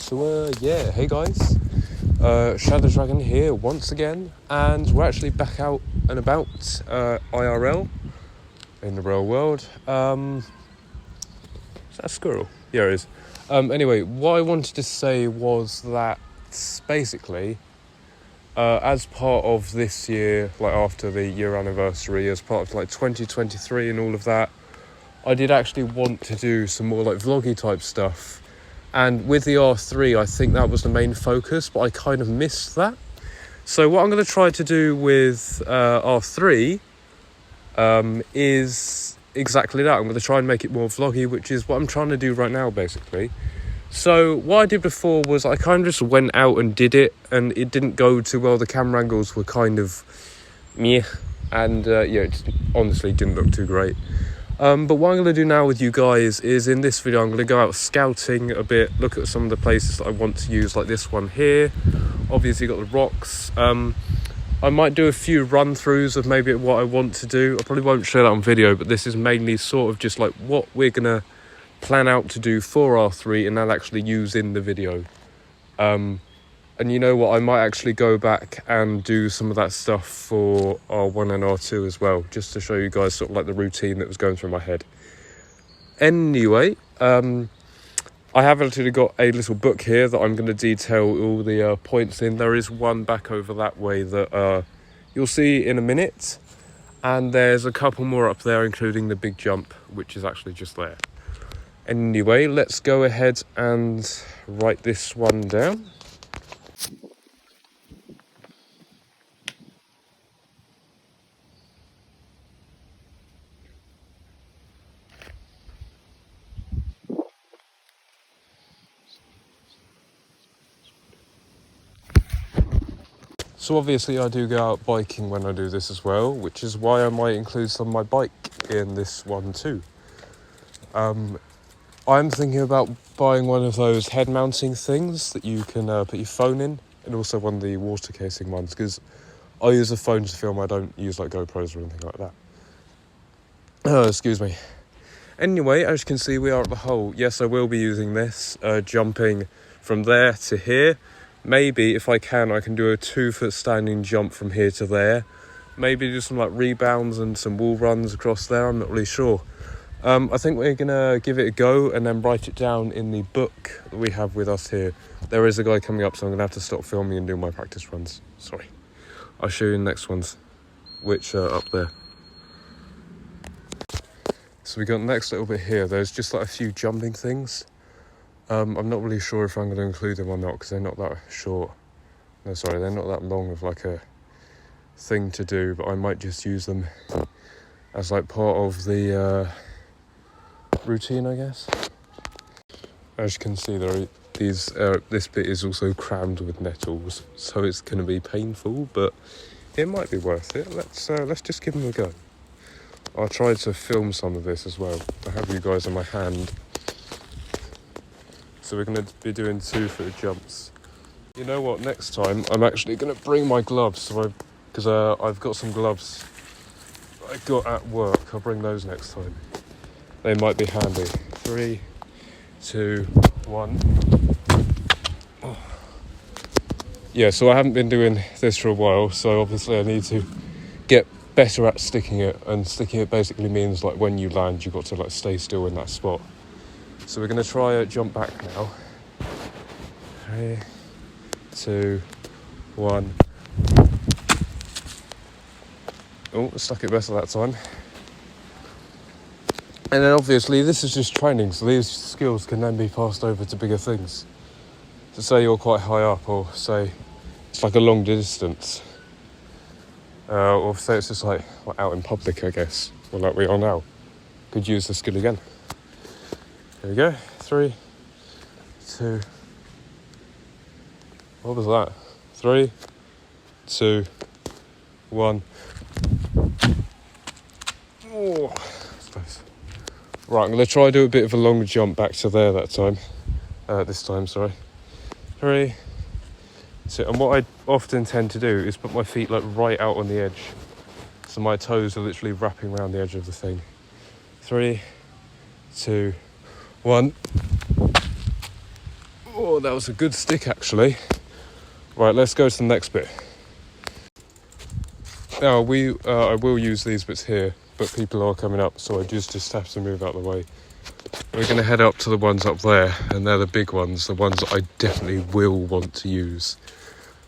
Yeah, hey guys, Shadow Dragon here once again, and we're actually back out and about IRL in the real world. Is that a squirrel? Yeah, it is. Anyway, what I wanted to say was that basically, as part of this year, like after the year anniversary, as part of like 2023 and all of that, I did actually want to do some more like vloggy type stuff. And with the R3, I think that was the main focus, but I kind of missed that. So what I'm going to try to do with R3 is exactly that. I'm going to try and make it more vloggy, which is what I'm trying to do right now, basically. So what I did before was I kind of just went out and did it, and it didn't go too well. The camera angles were kind of meh, and it honestly didn't look too great. But what I'm going to do now with you guys is in this video I'm going to go out scouting a bit, look at some of the places that I want to use, like this one here. Obviously got the rocks. I might do a few run-throughs of maybe what I want to do. I probably won't share that on video, but this is mainly sort of just like what we're going to plan out to do for R3 and I'll actually use in the video. And you know what, I might actually go back and do some of that stuff for R1 and R2 as well, just to show you guys sort of like the routine that was going through my head. Anyway, I have actually got a little book here that I'm going to detail all the points in. There is one back over that way that you'll see in a minute. And there's a couple more up there, including the big jump, which is actually just there. Anyway, let's go ahead and write this one down. So obviously I do go out biking when I do this as well, which is why I might include some of my bike in this one too. I'm thinking about buying one of those head mounting things that you can put your phone in, and also one of the water casing ones, because I use a phone to film. I don't use like GoPros or anything like that. Excuse me. Anyway, as you can see, we are at the hole. Yes, I will be using this, jumping from there to here. Maybe, if I can do a 2-foot standing jump from here to there. Maybe do some like rebounds and some wall runs across there. I'm not really sure. I think we're going to give it a go and then write it down in the book that we have with us here. There is a guy coming up, so I'm going to have to stop filming and do my practice runs. Sorry. I'll show you the next ones, which are up there. So we got the next little bit here. There's just like a few jumping things. I'm not really sure if I'm going to include them or not, because they're not that short. No, sorry, they're not that long of like a thing to do, but I might just use them as like part of the routine, I guess. As you can see, there are these. This bit is also crammed with nettles, so it's going to be painful, but it might be worth it. Let's just give them a go. I'll try to film some of this as well. I have you guys in my hand. So we're going to be doing 2-foot jumps. You know what? Next time I'm actually going to bring my gloves, because I've got some gloves I got at work. I'll bring those next time. They might be handy. 3, 2, 1. Oh. Yeah, so I haven't been doing this for a while, so obviously I need to get better at sticking it. And sticking it basically means like when you land, you've got to like stay still in that spot. So we're going to try a jump back now. 3, 2, 1. Oh, stuck it better that time. And then obviously this is just training, so these skills can then be passed over to bigger things. So say you're quite high up, or say it's like a long distance. Or say it's just like out in public, I guess, or like we are now. Could use the skill again. Here we go. 3, 2. What was that? 3, 2, 1. Oh, that's close. Right, I'm going to try to do a bit of a long jump back to there this time, sorry. 3, 2. And what I often tend to do is put my feet like right out on the edge, so my toes are literally wrapping around the edge of the thing. 3, 2, 1. Oh, that was a good stick actually. Right, let's go to the next bit. Now I will use these bits here, but people are coming up, so I just have to move out of the way. We're going to head up to the ones up there, and they're the big ones, the ones that I definitely will want to use.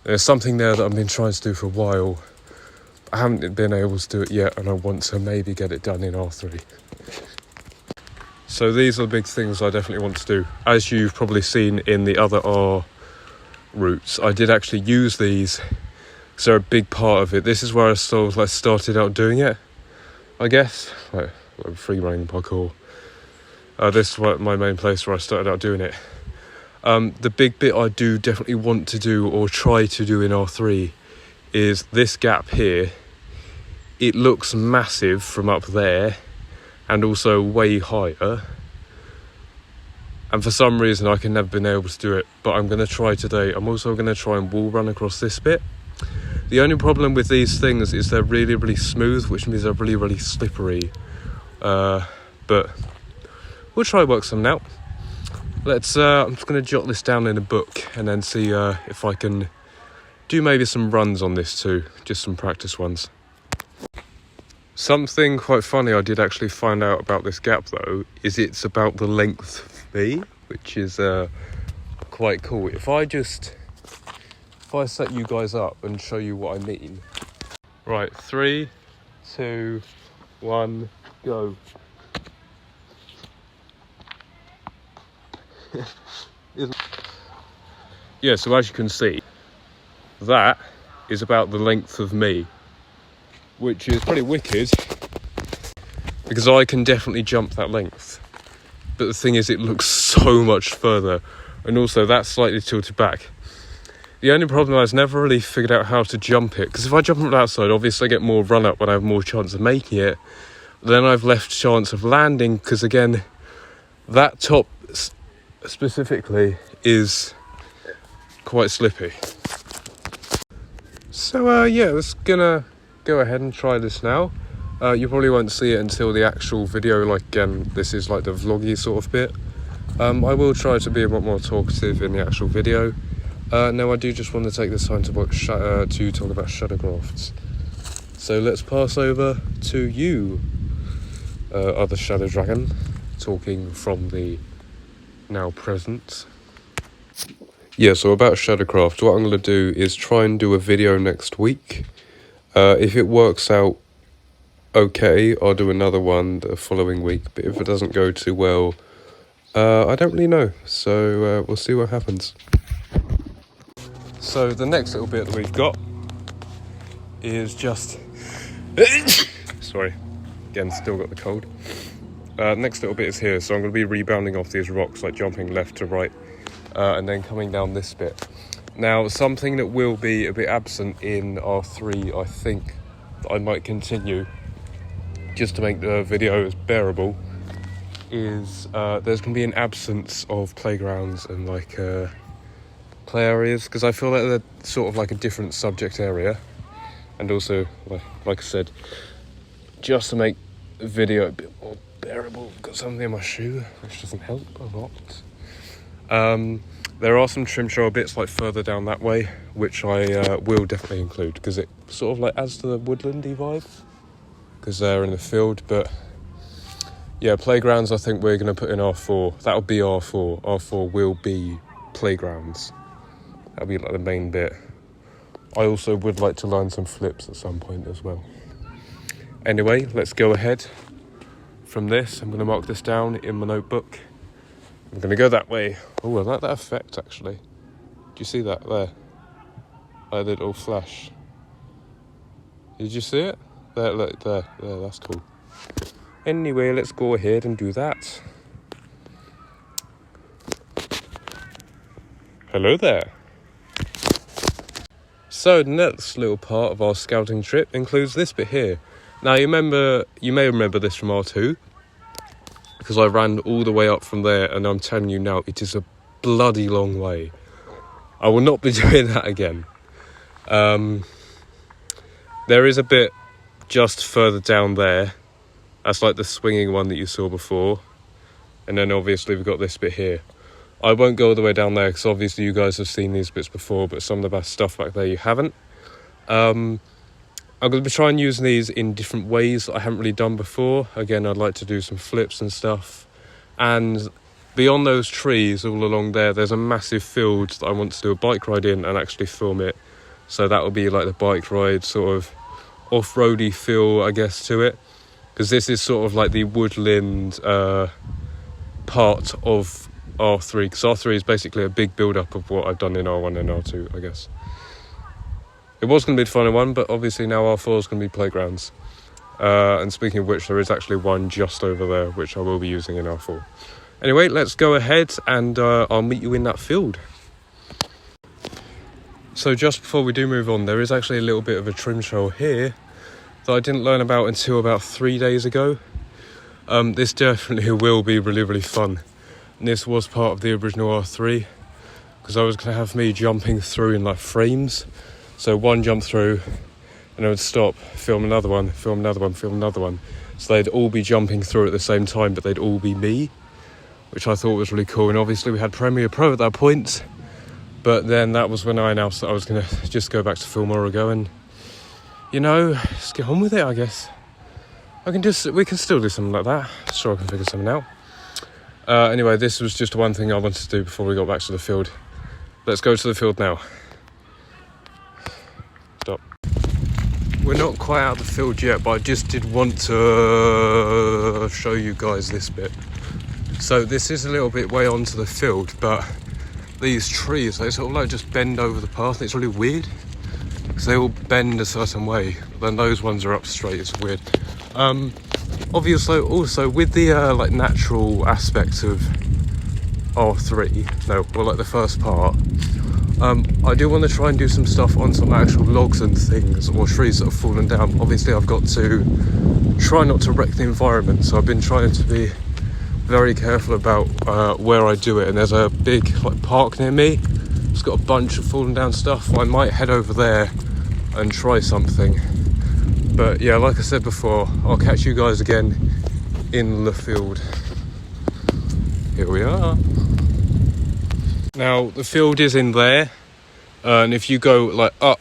There's something there that I've been trying to do for a while. I haven't been able to do it yet, and I want to maybe get it done in R3. So these are the big things I definitely want to do. As you've probably seen in the other R routes, I did actually use these, because they're a big part of it. This is where I sort of started out doing it, I guess, like free running parkour. This is my main place where I started out doing it. The big bit I do definitely want to do, or try to do in R3, is this gap here. It looks massive from up there, and also way higher. And for some reason I can never been able to do it, but I'm going to try today. I'm also going to try and wall run across this bit. The only problem with these things is they're really, really smooth, which means they're really, really slippery. But we'll try work some out. I'm just going to jot this down in a book and then see if I can do maybe some runs on this too, just some practice ones. Something quite funny I did actually find out about this gap though, is it's about the length of me, which is quite cool. If I set you guys up and show you what I mean. Right, 3, 2, 1, go. Yeah, so as you can see, that is about the length of me, which is pretty wicked, because I can definitely jump that length. But the thing is, it looks so much further, and also that's slightly tilted back. The only problem is I never really figured out how to jump it, because if I jump from that side, obviously I get more run up and I have more chance of making it. Then I've left chance of landing, because again, that top specifically is quite slippy. So yeah, let's gonna go ahead and try this now. You probably won't see it until the actual video, like again, this is like the vloggy sort of bit. I will try to be a bit more talkative in the actual video. Now I do just want to take this time to talk about Shadowcrafts. So let's pass over to you, other Shadow Dragon, talking from the now present. Yeah, so about Shadowcraft, what I'm going to do is try and do a video next week. If it works out okay, I'll do another one the following week, but if it doesn't go too well, I don't really know, so we'll see what happens. So the next little bit that we've got is just sorry, again, still got the cold. Next little bit is here, so I'm going to be rebounding off these rocks, like jumping left to right, and then coming down this bit. Now, something that will be a bit absent in R3, I think, that I might continue, just to make the videos bearable, is there's going to be an absence of playgrounds and like play areas, because I feel like they're sort of like a different subject area, and also, like I said, just to make the video a bit more bearable. Got something in my shoe, which doesn't help a lot. There are some trim trail bits like further down that way, which I will definitely include, because it sort of like adds to the woodlandy vibe, because they're in the field. But yeah, playgrounds I think we're going to put in R4. That'll be R4. R4 will be playgrounds. That'll be like the main bit. I also would like to learn some flips at some point as well. Anyway, let's go ahead from this. I'm going to mark this down in my notebook. I'm going to go that way. Oh, I like that effect, actually. Do you see that there? Like the little flash. Did you see it? There, look, there, that's cool. Anyway, let's go ahead and do that. Hello there. So the next little part of our scouting trip includes this bit here. Now you may remember this from R2, because I ran all the way up from there, and I'm telling you now, it is a bloody long way. I will not be doing that again. There is a bit just further down there. That's like the swinging one that you saw before. And then obviously we've got this bit here. I won't go all the way down there because obviously you guys have seen these bits before, but some of the best stuff back there you haven't. I'm going to be trying using these in different ways that I haven't really done before. Again, I'd like to do some flips and stuff. And beyond those trees all along there, there's a massive field that I want to do a bike ride in and actually film it. So that will be like the bike ride sort of off-roady feel, I guess, to it. Because this is sort of like the woodland part of R3. Because R3 is basically a big build-up of what I've done in R1 and R2, I guess. It was going to be the final one, but obviously now R4 is going to be playgrounds. And speaking of which, there is actually one just over there, which I will be using in R4. Anyway, let's go ahead and I'll meet you in that field. So just before we do move on, there is actually a little bit of a trim trail here that I didn't learn about until about 3 days ago. This definitely will be really, really fun. And this was part of the original R3, because I was going to have me jumping through in like frames. So one jump through, and I would stop, film another one, film another one, film another one. So they'd all be jumping through at the same time, but they'd all be me, which I thought was really cool. And obviously we had Premiere Pro at that point, but then that was when I announced that I was going to just go back to Filmora Go and, you know, just get on with it, I guess. We can still do something like that. Sure, I can figure something out. Anyway, this was just one thing I wanted to do before we got back to the field. Let's go to the field now. Stop. We're not quite out of the field yet, but I just did want to show you guys this bit. So this is a little bit way onto the field, but these trees, they sort of like just bend over the path. It's really weird because they all bend a certain way, but then those ones are up straight. It's weird. Obviously, also with the like natural aspects of R3, like the first part, I do want to try and do some stuff on some actual logs and things or trees that have fallen down. Obviously, I've got to try not to wreck the environment, so I've been trying to be very careful about where I do it. And there's a big like park near me. It's got a bunch of fallen down stuff. I might head over there and try something. But yeah, like I said before, I'll catch you guys again in the field. Here we are. Now, the field is in there. And if you go like up,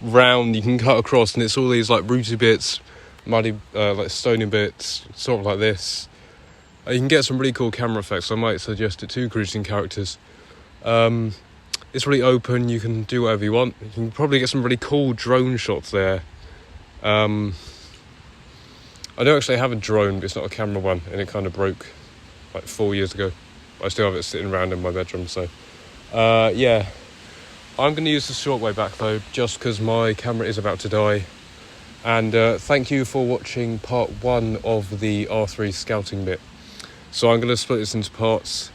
round, you can cut across, and it's all these like rooty bits, muddy, like stony bits, sort of like this. You can get some really cool camera effects. I might suggest it to cruising characters. It's really open. You can do whatever you want. You can probably get some really cool drone shots there. I don't actually have a drone, but it's not a camera one, and it kind of broke like 4 years ago. I still have it sitting around in my bedroom, so yeah. I'm going to use the short way back though, just because my camera is about to die. And thank you for watching part 1 of the R3 scouting bit. So I'm going to split this into parts.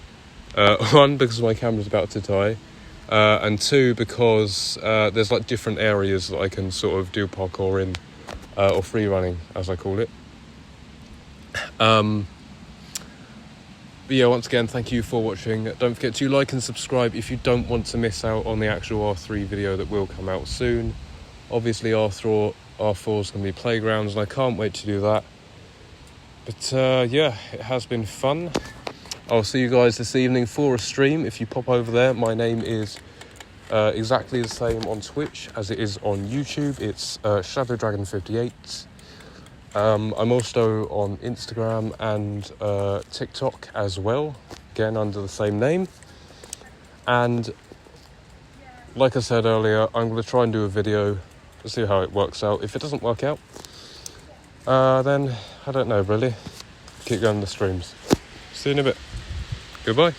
1, because my camera's about to die. And 2, because there's like different areas that I can sort of do parkour in. Or free running, as I call it. But yeah, once again, thank you for watching. Don't forget to like and subscribe if you don't want to miss out on the actual R3 video that will come out soon. Obviously, R4 is going to be playgrounds, and I can't wait to do that. But yeah, it has been fun. I'll see you guys this evening for a stream. If you pop over there, my name is exactly the same on Twitch as it is on YouTube. It's ShadowDragon58. I'm also on Instagram and TikTok as well, again under the same name. And like I said earlier, I'm going to try and do a video to see how it works out. If it doesn't work out, then I don't know really. Keep going the streams. See you in a bit. Goodbye.